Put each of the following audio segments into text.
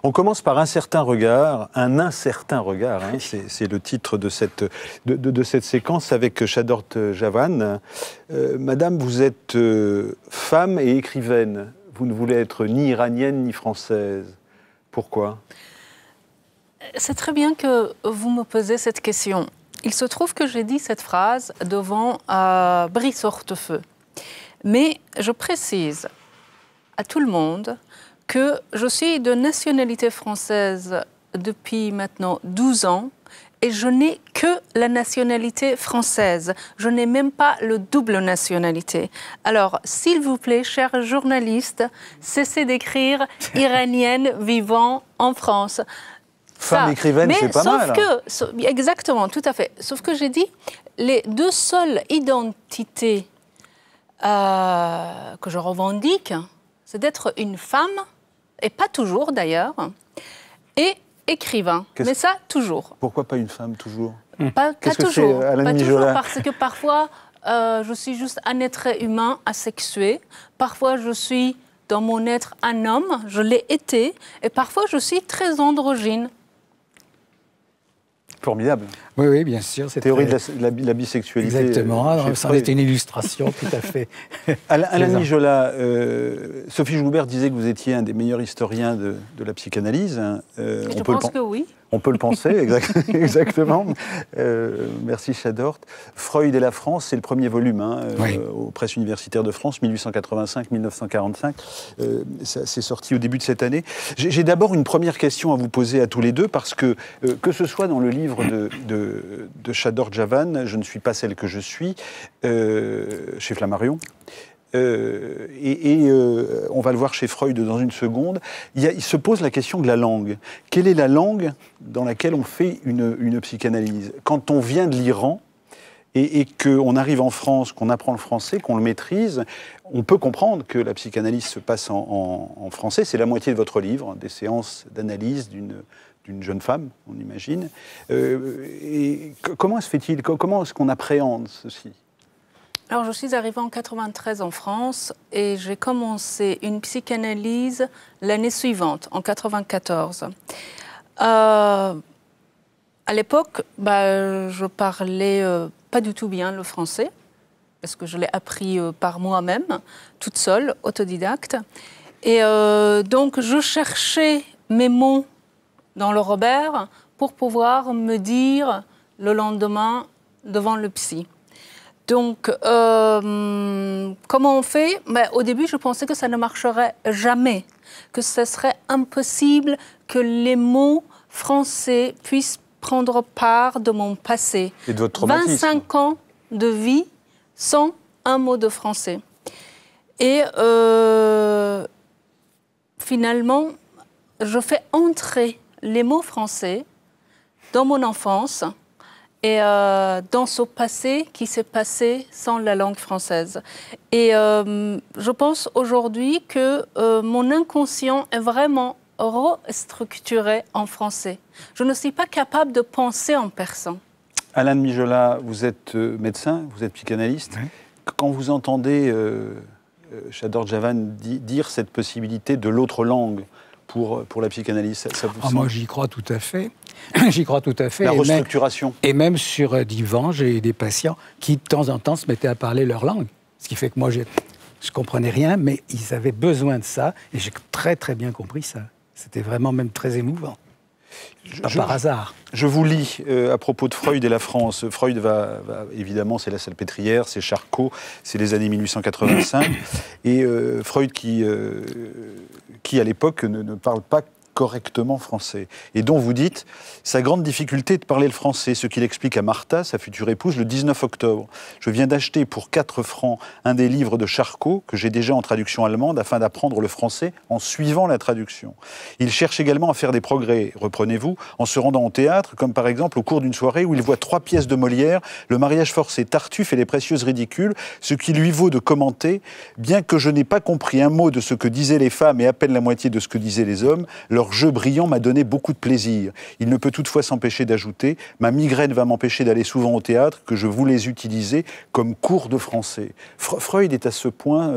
On commence par un certain regard, un incertain regard, hein, c'est le titre de cette séquence avec Shadort Javan. Madame, vous êtes femme et écrivaine. Vous ne voulez être ni iranienne ni française. Pourquoi ? C'est très bien que vous me posez cette question. Il se trouve que j'ai dit cette phrase devant Brice Hortefeux. Mais je précise à tout le monde que je suis de nationalité française depuis maintenant 12 ans et je n'ai que la nationalité française. Je n'ai même pas le double nationalité. Alors, s'il vous plaît, chers journalistes, cessez d'écrire « iranienne vivant en France ». Femme écrivaine, c'est pas mal. Exactement, tout à fait. Sauf que j'ai dit, les deux seules identités que je revendique, c'est d'être une femme, et pas toujours d'ailleurs, et écrivain. Mais ça, toujours. Pourquoi pas une femme, toujours ? Pas toujours. Pas toujours, parce que parfois, je suis juste un être humain asexué. Parfois, je suis, dans mon être, un homme. Je l'ai été. Et parfois, je suis très androgyne. Formidable. Oui, oui, bien sûr. Théorie de la bisexualité. Exactement, ça en est une illustration tout à fait. Alain Mijola, Sophie Joubert disait que vous étiez un des meilleurs historiens de la psychanalyse. Je pense que oui. On peut le penser, exactement. Merci Shadort. Freud et la France, c'est le premier volume oui. Aux presses universitaires de France, 1885-1945. C'est sorti au début de cette année. J'ai d'abord une première question à vous poser à tous les deux, parce que ce soit dans le livre de Shadort Javan, Je ne suis pas celle que je suis, chez Flammarion, on va le voir chez Freud dans une seconde, il se pose la question de la langue. Quelle est la langue dans laquelle on fait une psychanalyse ? Quand on vient de l'Iran et qu'on arrive en France, qu'on apprend le français, qu'on le maîtrise, on peut comprendre que la psychanalyse se passe en français. C'est la moitié de votre livre, des séances d'analyse d'une jeune femme, on imagine. Et comment se fait-il ? Comment est-ce qu'on appréhende ceci ? Alors, je suis arrivée en 1993 en France et j'ai commencé une psychanalyse l'année suivante, en 1994. À l'époque, je parlais pas du tout bien le français, parce que je l'ai appris par moi-même, toute seule, autodidacte. Et donc, je cherchais mes mots dans le Robert pour pouvoir me dire le lendemain devant le psy. Donc, comment on fait ? Au début, je pensais que ça ne marcherait jamais, que ce serait impossible que les mots français puissent prendre part de mon passé. Et de votre traumatisme. 25 ans de vie sans un mot de français. Et finalement, je fais entrer les mots français dans mon enfance et dans ce passé qui s'est passé sans la langue française. Et je pense aujourd'hui que mon inconscient est vraiment restructuré en français. Je ne suis pas capable de penser en persan. Alain Mijola, vous êtes médecin, vous êtes psychanalyste. Oui. Quand vous entendez Shadort Javan dire cette possibilité de l'autre langue pour la psychanalyse, ça vous semble... Moi, j'y crois tout à fait. J'y crois tout à fait. La restructuration. Et même sur divan, j'ai des patients qui, de temps en temps, se mettaient à parler leur langue. Ce qui fait que moi, je comprenais rien, mais ils avaient besoin de ça. Et j'ai très, très bien compris ça. C'était vraiment même très émouvant. Par hasard. Je vous lis à propos de Freud et la France. Freud va évidemment, c'est la Salpêtrière, c'est Charcot, c'est les années 1885. Et Freud qui à l'époque ne parle pas correctement français. Et dont vous dites sa grande difficulté est de parler le français, ce qu'il explique à Martha, sa future épouse, le 19 octobre. Je viens d'acheter pour 4 francs un des livres de Charcot, que j'ai déjà en traduction allemande, afin d'apprendre le français en suivant la traduction. Il cherche également à faire des progrès, reprenez-vous, en se rendant au théâtre, comme par exemple au cours d'une soirée où il voit 3 pièces de Molière, Le mariage forcé, Tartuffe et les précieuses ridicules, ce qui lui vaut de commenter, bien que je n'ai pas compris un mot de ce que disaient les femmes et à peine la moitié de ce que disaient les hommes, leur jeu brillant m'a donné beaucoup de plaisir. Il ne peut toutefois s'empêcher d'ajouter « Ma migraine va m'empêcher d'aller souvent au théâtre, que je voulais utiliser comme cours de français ». Freud est à ce point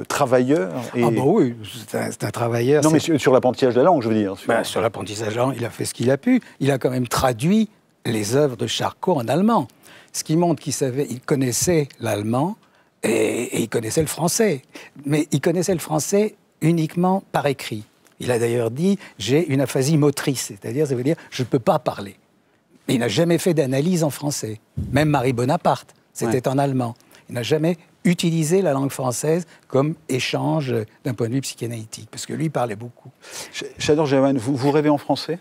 travailleur. Et... Ah bah oui, c'est un travailleur. Non, mais sur l'apprentissage de la langue, je veux dire. Sur l'apprentissage de la langue, il a fait ce qu'il a pu. Il a quand même traduit les œuvres de Charcot en allemand. Ce qui montre qu'il connaissait l'allemand et il connaissait le français. Mais il connaissait le français uniquement par écrit. Il a d'ailleurs dit « j'ai une aphasie motrice », c'est-à-dire, ça veut dire « je ne peux pas parler ». Mais il n'a jamais fait d'analyse en français. Même Marie Bonaparte, c'était en allemand. Il n'a jamais utilisé la langue française comme échange d'un point de vue psychanalytique, parce que lui, il parlait beaucoup. Chador Germaine, vous rêvez en français ?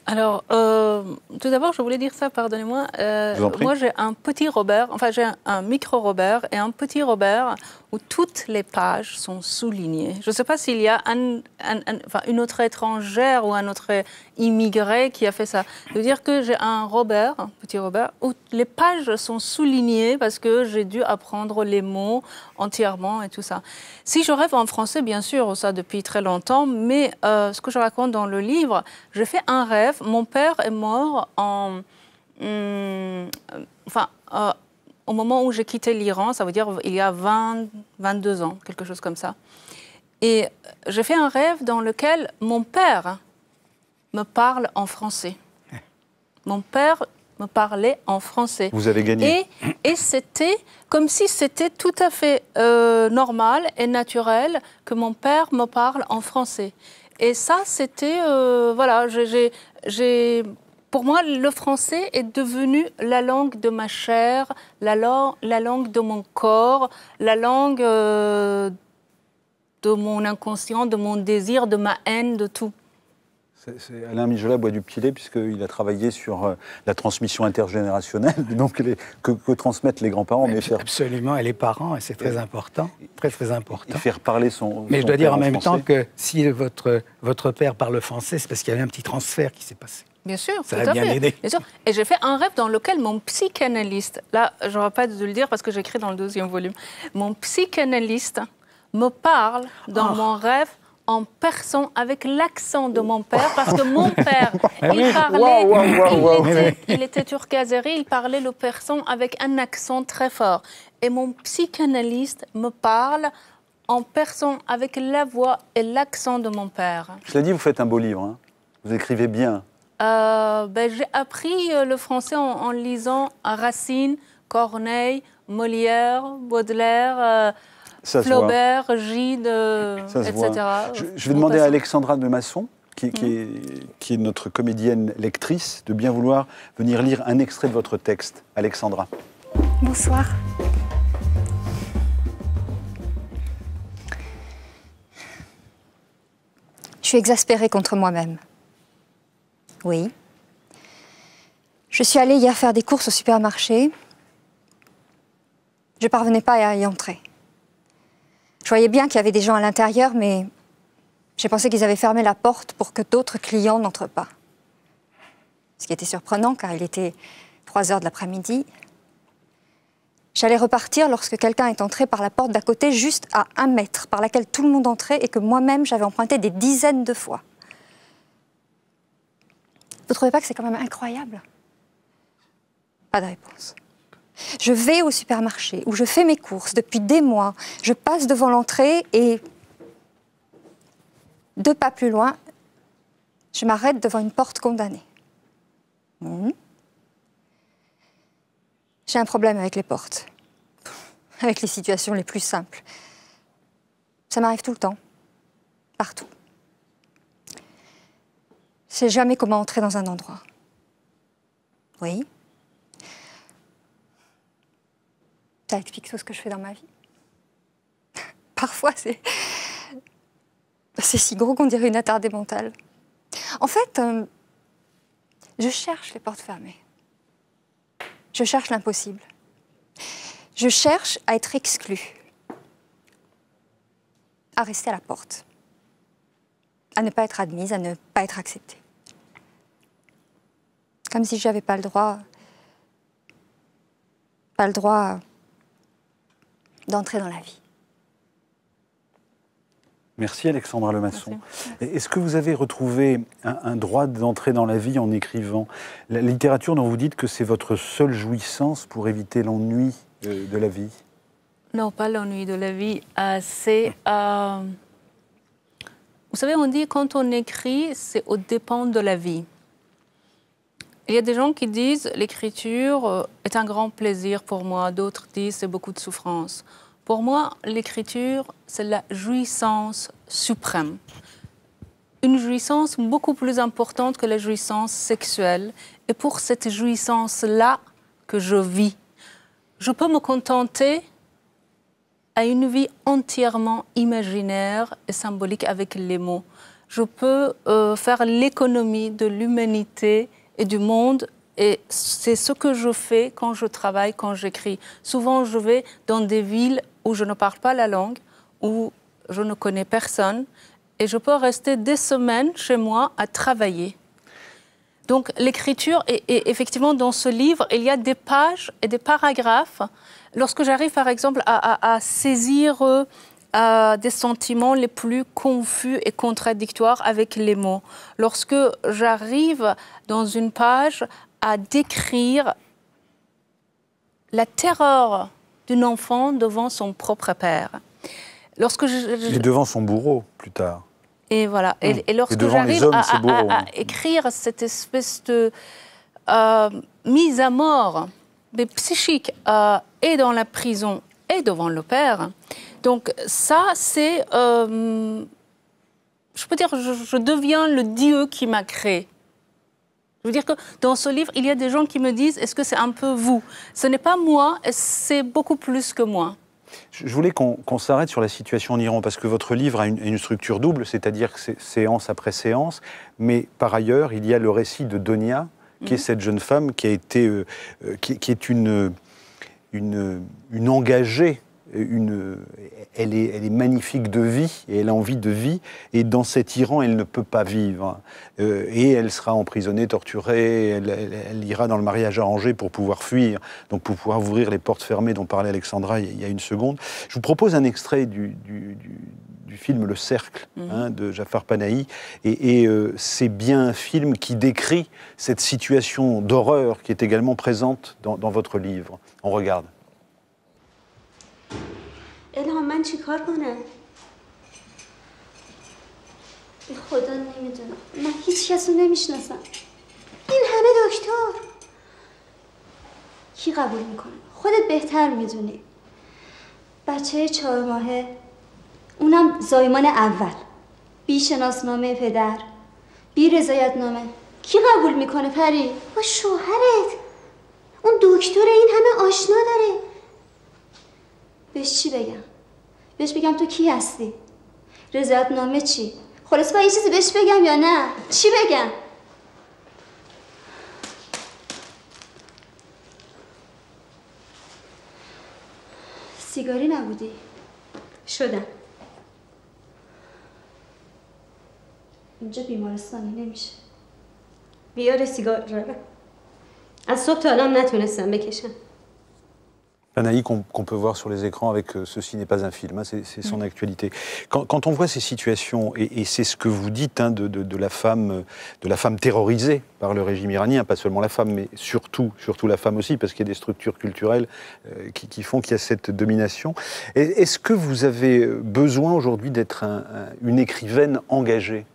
Alors, tout d'abord, je voulais dire ça, pardonnez-moi. Moi, j'ai un petit Robert, enfin, j'ai un micro-Robert et un petit Robert où toutes les pages sont soulignées. Je ne sais pas s'il y a une autre étrangère ou un autre immigré qui a fait ça. Je veux dire que j'ai un Robert, un petit Robert, où les pages sont soulignées parce que j'ai dû apprendre les mots entièrement et tout ça. Si je rêve en français, bien sûr, ça depuis très longtemps, mais ce que je raconte dans le livre, j'ai fait un rêve. Mon père est mort au moment où j'ai quitté l'Iran, ça veut dire il y a 22 ans, quelque chose comme ça. Et j'ai fait un rêve dans lequel mon père me parle en français. Mon père me parlait en français. Vous avez gagné. Et c'était comme si c'était tout à fait normal et naturel que mon père me parle en français. Et ça, c'était... pour moi, le français est devenu la langue de ma chair, la langue de mon corps, la langue de mon inconscient, de mon désir, de ma haine, de tout. Alain Mijola boit du petit lait puisqu'il a travaillé sur la transmission intergénérationnelle, donc que transmettent les grands-parents. Absolument, et les parents, et c'est très important, très très important. Et faire parler son Mais je dois dire en même français. temps que si votre père parle français, c'est parce qu'il y avait un petit transfert qui s'est passé. Bien sûr, ça a bien aidé. Bien sûr. Et j'ai fait un rêve dans lequel mon psychanalyste, là, je n'aurais pas dû le dire parce que j'écris dans le 2e volume, mon psychanalyste me parle dans mon rêve en persan avec l'accent de mon père, parce que mon père, il était turc-azéri, il parlait le persan avec un accent très fort. Et mon psychanalyste me parle en persan avec la voix et l'accent de mon père. Je l'ai dit, vous faites un beau livre, hein. Vous écrivez bien. J'ai appris le français en lisant Racine, Corneille, Molière, Baudelaire... Flaubert, Gide, etc. Je vais demander à Alexandra de Masson, qui est notre comédienne lectrice, de bien vouloir venir lire un extrait de votre texte. Alexandra. Bonsoir. Je suis exaspérée contre moi-même. Oui. Je suis allée hier faire des courses au supermarché. Je ne parvenais pas à y entrer. Je voyais bien qu'il y avait des gens à l'intérieur, mais j'ai pensé qu'ils avaient fermé la porte pour que d'autres clients n'entrent pas. Ce qui était surprenant, car il était 3 heures de l'après-midi. J'allais repartir lorsque quelqu'un est entré par la porte d'à côté, juste à 1 mètre, par laquelle tout le monde entrait et que moi-même j'avais emprunté des dizaines de fois. Vous ne trouvez pas que c'est quand même incroyable? Pas de réponse. Je vais au supermarché où je fais mes courses depuis des mois. Je passe devant l'entrée et 2 pas plus loin, je m'arrête devant une porte condamnée. J'ai un problème avec les portes, avec les situations les plus simples. Ça m'arrive tout le temps, partout. Je ne sais jamais comment entrer dans un endroit. Oui. Ça explique tout ce que je fais dans ma vie. Parfois, c'est si gros qu'on dirait une attardée mentale. En fait, je cherche les portes fermées. Je cherche l'impossible. Je cherche à être exclue. À rester à la porte. À ne pas être admise, à ne pas être acceptée. Comme si je n'avais pas le droit... d'entrer dans la vie. Merci Alexandra Lemasson. Est-ce que vous avez retrouvé un droit d'entrer dans la vie en écrivant? La littérature dont vous dites que c'est votre seule jouissance pour éviter l'ennui de la vie? Non, pas l'ennui de la vie. Vous savez, on dit quand on écrit, c'est au dépend de la vie. Il y a des gens qui disent l'écriture est un grand plaisir pour moi. D'autres disent c'est beaucoup de souffrance. Pour moi, l'écriture, c'est la jouissance suprême. Une jouissance beaucoup plus importante que la jouissance sexuelle. Et pour cette jouissance-là que je vis, je peux me contenter à une vie entièrement imaginaire et symbolique avec les mots. Je peux faire l'économie de l'humanité et du monde, et c'est ce que je fais quand je travaille, quand j'écris. Souvent, je vais dans des villes où je ne parle pas la langue, où je ne connais personne, et je peux rester des semaines chez moi à travailler. Donc l'écriture, et effectivement dans ce livre, il y a des pages et des paragraphes. Lorsque j'arrive par exemple à saisir des sentiments les plus confus et contradictoires avec les mots, lorsque j'arrive dans une page à décrire la terreur d'un enfant devant son propre père. Et devant son bourreau, plus tard. Et voilà. Et lorsque j'arrive à écrire cette espèce de mise à mort mais psychique et dans la prison et devant le père, donc ça, c'est... je peux dire, je deviens le Dieu qui m'a créé. Je veux dire que dans ce livre, il y a des gens qui me disent, est-ce que c'est un peu vous? Ce n'est pas moi, c'est beaucoup plus que moi. Je voulais qu'on s'arrête sur la situation en Iran, parce que votre livre a une structure double, c'est-à-dire que c'est séance après séance, mais par ailleurs, il y a le récit de Donia, qui est cette jeune femme qui a été, qui est une engagée, elle est magnifique de vie, et elle a envie de vie, et dans cet Iran, elle ne peut pas vivre. Et elle sera emprisonnée, torturée, elle ira dans le mariage arrangé pour pouvoir fuir, donc pour pouvoir ouvrir les portes fermées dont parlait Alexandra il y a une seconde. Je vous propose un extrait du film Le Cercle, de Jafar Panahi, et c'est bien un film qui décrit cette situation d'horreur qui est également présente dans votre livre. On regarde. الهام من چیکار کنم؟ به خدا نمیدونم. من هیچ کس رو نمیشناسم. این همه دکتر. کی قبول میکنه؟ خودت بهتر میدونی. بچه 4 ماهه، اونم زایمان اول. بی شناسنامه پدر، بی رضایتنامه. کی قبول میکنه پری؟ با شوهرت. اون دکتر این همه آشنا داره. بهش چی بگم؟ بهش بگم تو کی هستی؟ رضایتنامه چی؟ خلاص باید یه چیزی بهش بگم یا نه؟ چی بگم؟ سیگاری نبودی؟ شدم. اینجا بیمارستانی نمیشه. بیار سیگار را. از صبح تا الان نتونستم بکشم. Panahi qu'on peut voir sur les écrans avec Ceci n'est pas un film, hein, c'est son actualité. Quand on voit ces situations, et c'est ce que vous dites de la femme terrorisée par le régime iranien, pas seulement la femme, mais surtout la femme aussi, parce qu'il y a des structures culturelles qui font qu'il y a cette domination. Est-ce que vous avez besoin aujourd'hui d'être une écrivaine engagée ?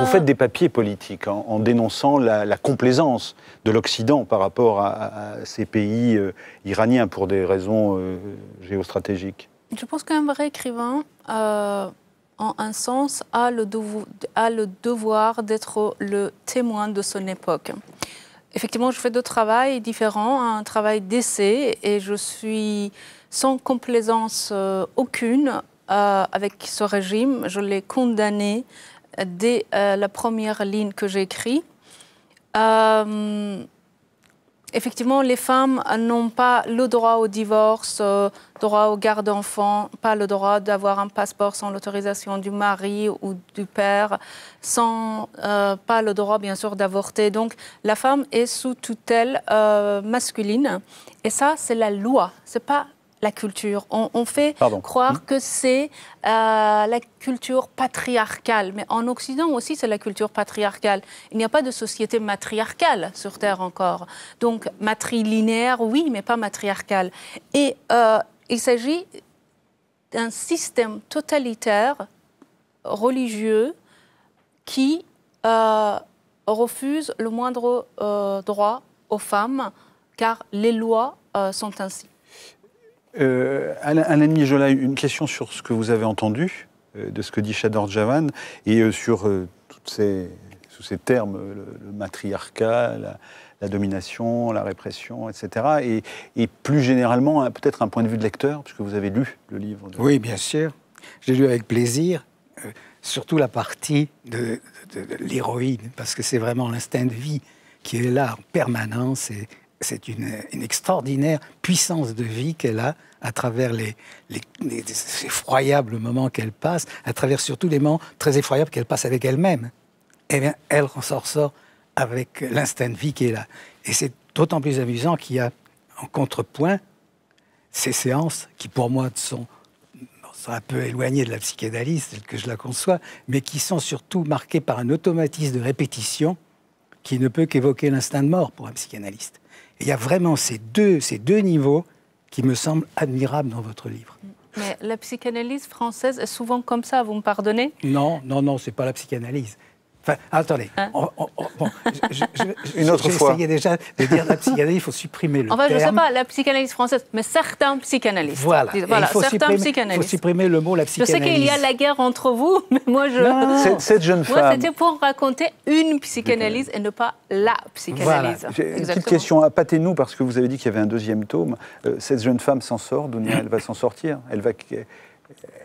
Vous faites des papiers politiques en dénonçant la complaisance de l'Occident par rapport à ces pays iraniens pour des raisons géostratégiques. Je pense qu'un vrai écrivain, en un sens, a le devoir d'être le témoin de son époque. Effectivement, je fais deux travails différents, un travail d'essai, et je suis sans complaisance aucune avec ce régime. Je l'ai condamné dès la première ligne que j'ai écrite. Effectivement, les femmes n'ont pas le droit au divorce, droit au garde d'enfants, pas le droit d'avoir un passeport sans l'autorisation du mari ou du père, pas le droit, bien sûr, d'avorter. Donc, la femme est sous tutelle masculine. Et ça, c'est la loi, c'est pas la culture. On fait croire que c'est la culture patriarcale. Mais en Occident aussi, c'est la culture patriarcale. Il n'y a pas de société matriarcale sur Terre encore. Donc, matrilinéaire, oui, mais pas matriarcale. Et il s'agit d'un système totalitaire religieux qui refuse le moindre droit aux femmes, car les lois sont ainsi. Alain Mijola, une question sur ce que vous avez entendu, de ce que dit Chador Javan, et sur sous ces termes, le matriarcat, la domination, la répression, etc. Et plus généralement, peut-être un point de vue de lecteur, puisque vous avez lu le livre. Oui, bien sûr. J'ai lu avec plaisir, surtout la partie de l'héroïne, parce que c'est vraiment l'instinct de vie qui est là en permanence. Et c'est une extraordinaire puissance de vie qu'elle a à travers les effroyables moments qu'elle passe, à travers surtout les moments très effroyables qu'elle passe avec elle-même. Eh bien, elle s'en sort avec l'instinct de vie qui est là. Et c'est d'autant plus amusant qu'il y a en contrepoint ces séances qui, pour moi, sont un peu éloignées de la psychanalyse, telle que je la conçois, mais qui sont surtout marquées par un automatisme de répétition qui ne peut qu'évoquer l'instinct de mort pour un psychanalyste. Et il y a vraiment ces deux niveaux qui me semblent admirables dans votre livre. Mais la psychanalyse française est souvent comme ça, vous me pardonnez? Non, c'est pas la psychanalyse. Enfin, attendez, une autre fois. J'essayais déjà de dire la psychanalyse, il faut supprimer le terme. Je ne sais pas la psychanalyse française, mais certains psychanalystes. Voilà, il faut supprimer le mot la psychanalyse. Je sais qu'il y a la guerre entre vous, mais moi, cette jeune femme... Moi, c'était pour raconter une psychanalyse et ne pas la psychanalyse. Voilà. Une petite question, appâtez-nous, parce que vous avez dit qu'il y avait un deuxième tome. Cette jeune femme s'en sort, Dounia, elle va s'en sortir.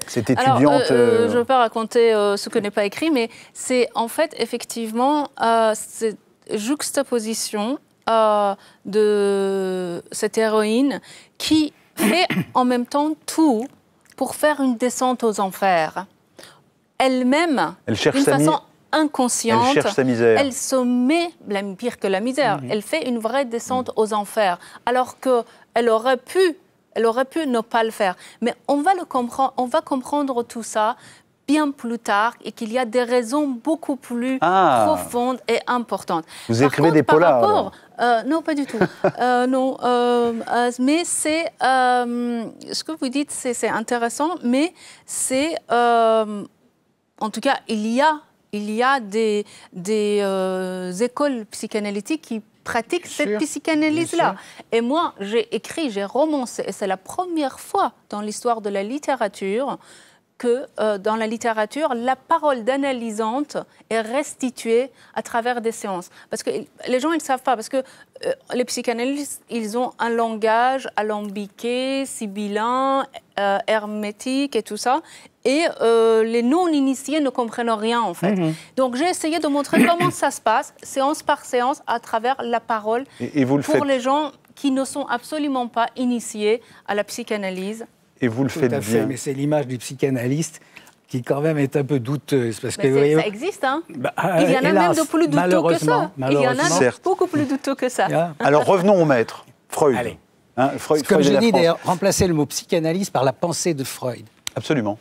Cette étudiante... Alors, je ne veux pas raconter ce que n'est pas écrit, mais c'est en fait, effectivement, cette juxtaposition de cette héroïne qui fait en même temps tout pour faire une descente aux enfers. Elle-même, d'une façon inconsciente, elle cherche sa misère. Elle se met, pire que la misère, elle fait une vraie descente aux enfers, alors qu'elle aurait pu ne pas le faire. Mais on va comprendre tout ça bien plus tard et qu'il y a des raisons beaucoup plus profondes et importantes. Vous écrivez des polars, non, pas du tout. Non, mais c'est... ce que vous dites, c'est intéressant, mais c'est... en tout cas, il y a des écoles psychanalytiques qui pratique cette psychanalyse-là. Et moi, j'ai romancé, et c'est la première fois dans l'histoire de la littérature que dans la littérature, la parole d'analysante est restituée à travers des séances. Parce que les gens, ils ne savent pas, parce que les psychanalystes, ils ont un langage alambiqué, sibyllin, hermétique et tout ça, et les non-initiés ne comprennent rien, en fait. Donc, j'ai essayé de montrer comment ça se passe, séance par séance, à travers la parole, pour les gens qui ne sont absolument pas initiés à la psychanalyse. Et vous le faites bien. Fait, mais c'est l'image du psychanalyste qui quand même est un peu douteuse. Parce que, ça existe, hein. Il y en a même de plus douteux que ça. Il y en a beaucoup plus douteux que ça. Alors revenons au maître, Freud. Allez. Freud comme je dis d'ailleurs, remplacer le mot psychanalyse par la pensée de Freud. Absolument.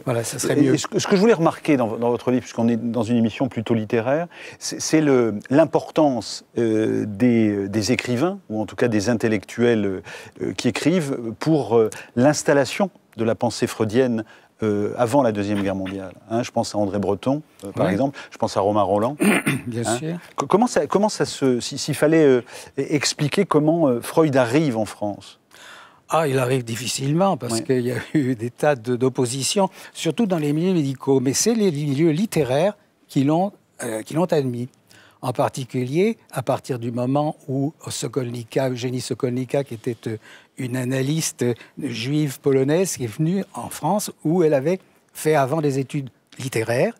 Voilà, ça serait mieux. Ce que je voulais remarquer dans votre livre, puisqu'on est dans une émission plutôt littéraire, c'est l'importance des écrivains, ou en tout cas des intellectuels qui écrivent, pour l'installation de la pensée freudienne avant la Deuxième Guerre mondiale. Je pense à André Breton, par exemple. Je pense à Romain Rolland. Bien sûr. Comment ça se... S'il fallait expliquer comment Freud arrive en France? Il arrive difficilement parce qu'il y a eu des tas d'oppositions, surtout dans les milieux médicaux. Mais c'est les milieux littéraires qui l'ont admis. En particulier, à partir du moment où Eugénie Sokolnika, qui était une analyste juive polonaise, qui est venue en France, où elle avait fait avant des études littéraires.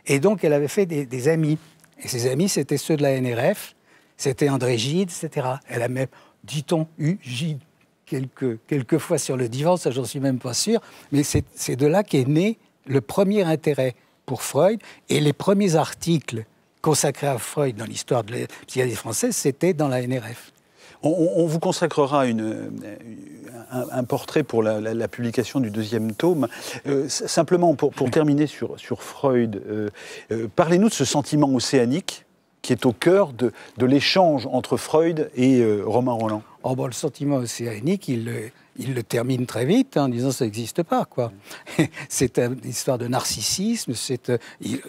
Et donc, elle avait fait des amis. Et ces amis, c'était ceux de la NRF. C'était André Gide, etc. Elle a même, dit-on, eu Gide quelques fois sur le divan, ça j'en suis même pas sûr, mais c'est de là qu'est né le premier intérêt pour Freud, et les premiers articles consacrés à Freud dans l'histoire de la psychanalyse française, c'était dans la NRF. On vous consacrera un portrait pour la publication du deuxième tome. Simplement, pour terminer sur Freud, parlez-nous de ce sentiment océanique qui est au cœur de l'échange entre Freud et Romain Rolland. Le sentiment océanique, il il le termine très vite en disant ça n'existe pas, quoi. C'est une histoire de narcissisme, il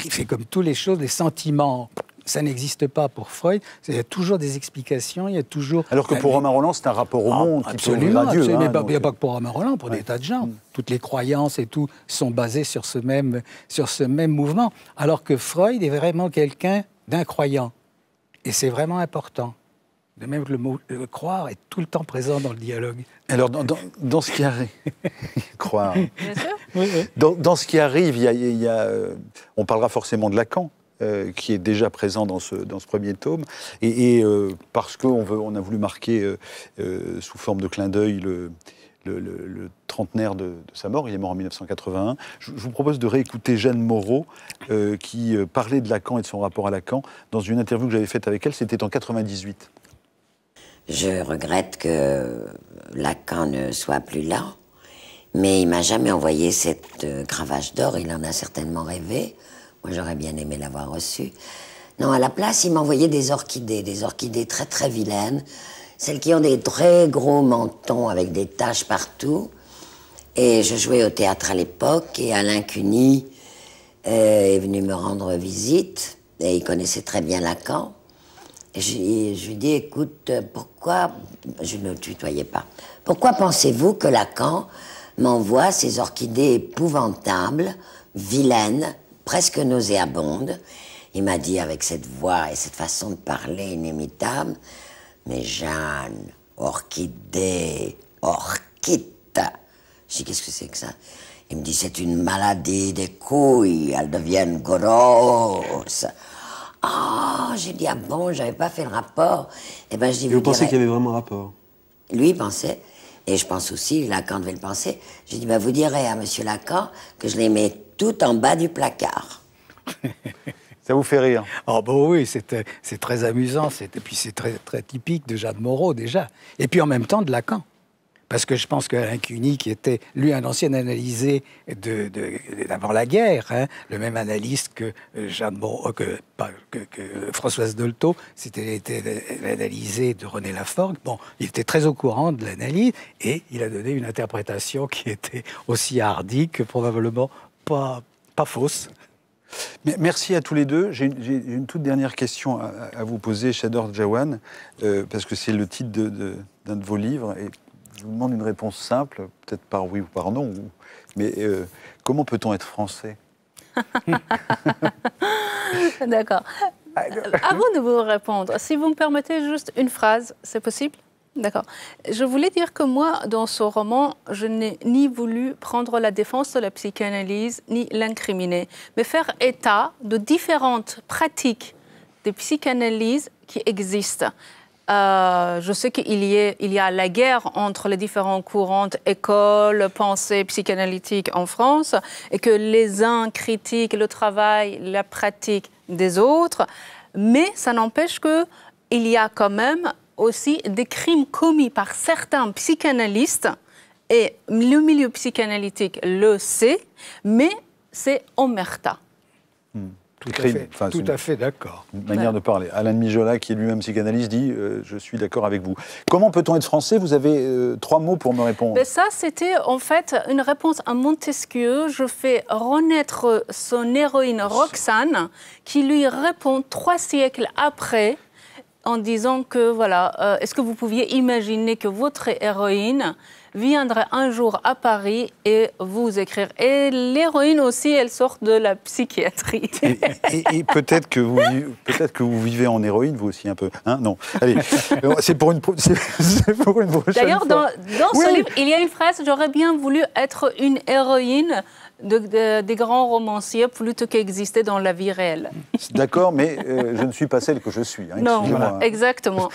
fait comme toutes les choses, les sentiments. Ça n'existe pas pour Freud. Il y a toujours des explications, il y a toujours... Alors que pour Romain Rolland, c'est un rapport au monde qui peut ouvrir à Dieu. Absolument, il n'y a pas que pour Romain Rolland, pour des tas de gens. Toutes les croyances et tout sont basées sur ce même mouvement. Alors que Freud est vraiment quelqu'un d'incroyant. Et c'est vraiment important. De même que le mot croire est tout le temps présent dans le dialogue. Alors, dans ce qui arrive... croire. Bien sûr. Oui. Dans ce qui arrive, on parlera forcément de Lacan, qui est déjà présent dans ce premier tome, et parce qu'on a voulu marquer sous forme de clin d'œil le trentenaire de sa mort, il est mort en 1981. Je vous propose de réécouter Jeanne Moreau, qui parlait de Lacan et de son rapport à Lacan, dans une interview que j'avais faite avec elle, c'était en 98. Je regrette que Lacan ne soit plus là, mais il m'a jamais envoyé cette cravache d'or, il en a certainement rêvé. Moi, j'aurais bien aimé l'avoir reçu. Non, à la place, il m'envoyait des orchidées très très vilaines, celles qui ont des très gros mentons avec des taches partout. Et je jouais au théâtre à l'époque, et Alain Cuny est venu me rendre visite, et il connaissait très bien Lacan. Et je lui dis, écoute, pourquoi, je ne tutoyais pas, pourquoi pensez-vous que Lacan m'envoie ces orchidées épouvantables, vilaines, presque nauséabonde? Il m'a dit avec cette voix et cette façon de parler inimitable, mais Jeanne, orchidée, orchite. Je dis, qu'est-ce que c'est que ça? Il me dit, c'est une maladie des couilles, elles deviennent grosses. Ah, j'ai dit, ah bon, j'avais pas fait le rapport. Eh ben, je dis, vous pensez qu'il y avait vraiment un rapport? Lui, il pensait, et je pense aussi, Lacan devait le penser. J'ai dit, bah, vous direz à monsieur Lacan que je les mets tout en bas du placard. Ça vous fait rire? Oh, bah oui, c'est très amusant, et puis c'est très, très typique de Jeanne Moreau, déjà. Et puis en même temps de Lacan. Parce que je pense qu'Alain Cuny, qui était, lui, un ancien analysé d'avant la guerre, hein, le même analyste que Jeanne Moreau, que Françoise Dolto, c'était l'analysé de René Laforgue. Bon, il était très au courant de l'analyse et il a donné une interprétation qui était aussi hardie que probablement pas fausse. Merci à tous les deux. J'ai une toute dernière question à vous poser, Chador Jawan, parce que c'est le titre d'un de vos livres. Et je vous demande une réponse simple, peut-être par oui ou par non. Mais comment peut-on être français? D'accord. Avant de vous répondre, si vous me permettez juste une phrase, c'est possible? D'accord. Je voulais dire que moi, dans ce roman, je n'ai ni voulu prendre la défense de la psychanalyse, ni l'incriminer, mais faire état de différentes pratiques de psychanalyse qui existent. Je sais qu'il y a la guerre entre les différents courants, écoles, pensées psychanalytiques en France, et que les uns critiquent le travail, la pratique des autres, mais ça n'empêche qu'il y a quand même aussi des crimes commis par certains psychanalystes, et le milieu psychanalytique le sait, mais c'est omerta. Tout à fait d'accord. Une manière de parler. Alain de Mijola, qui est lui-même psychanalyste, dit je suis d'accord avec vous. Comment peut-on être français? Vous avez 3 mots pour me répondre. Mais ça, c'était en fait une réponse à Montesquieu. Je fais renaître son héroïne Roxane, qui lui répond 3 siècles après, en disant que, voilà, est-ce que vous pouviez imaginer que votre héroïne viendrait un jour à Paris et vous écrire? Et l'héroïne aussi, elle sort de la psychiatrie. Et peut-être que vous vivez en héroïne, vous aussi un peu. Hein? Non. Allez, c'est pour une prochaine D'ailleurs, fois. dans ce livre, il y a une phrase, j'aurais bien voulu être une héroïne des grands romanciers plutôt qu'exister dans la vie réelle. D'accord, mais je ne suis pas celle que je suis. Hein, non, voilà. Exactement.